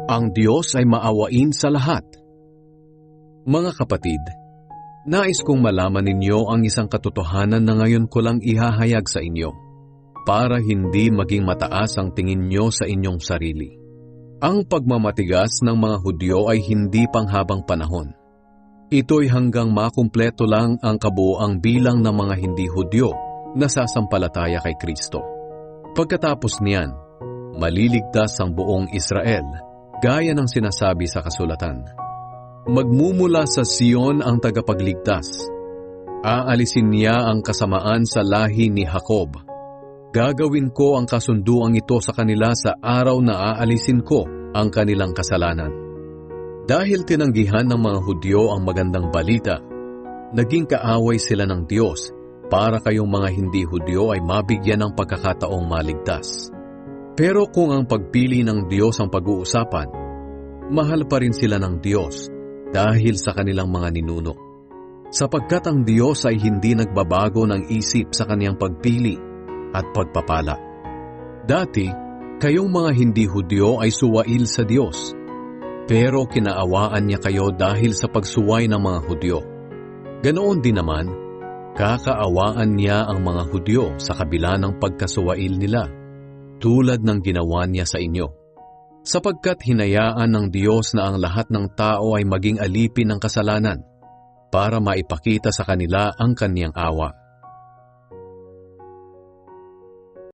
Ang Diyos ay maawain sa lahat. Mga kapatid, nais kong malaman ninyo ang isang katotohanan na ngayon ko lang ihahayag sa inyo, para hindi maging mataas ang tingin nyo sa inyong sarili. Ang pagmamatigas ng mga Hudyo ay hindi panghabang panahon. Ito'y hanggang makumpleto lang ang kabuoang bilang ng mga hindi Hudyo na sasampalataya kay Kristo. Pagkatapos niyan, maliligtas ang buong Israel, gaya ng sinasabi sa kasulatan. Magmumula sa Sion ang tagapagligtas. Aalisin niya ang kasamaan sa lahi ni Jacob. Gagawin ko ang kasunduang ito sa kanila sa araw na aalisin ko ang kanilang kasalanan. Dahil tinanggihan ng mga Hudyo ang magandang balita, naging kaaway sila ng Diyos para kayong mga hindi Hudyo ay mabigyan ng pagkakataong maligtas. Pero kung ang pagpili ng Diyos ang pag-uusapan, mahal pa rin sila ng Diyos dahil sa kanilang mga ninuno. Sapagkat ang Diyos ay hindi nagbabago ng isip sa kaniyang pagpili at pagpapala. Dati, kayong mga hindi Hudyo ay suwail sa Diyos, pero kinaawaan niya kayo dahil sa pagsuway ng mga Hudyo. Ganoon din naman, kakaawaan niya ang mga Hudyo sa kabila ng pagkasuwail nila, tulad ng ginawa niya sa inyo. Sapagkat hinayaan ng Diyos na ang lahat ng tao ay maging alipin ng kasalanan, para maipakita sa kanila ang kaniyang awa.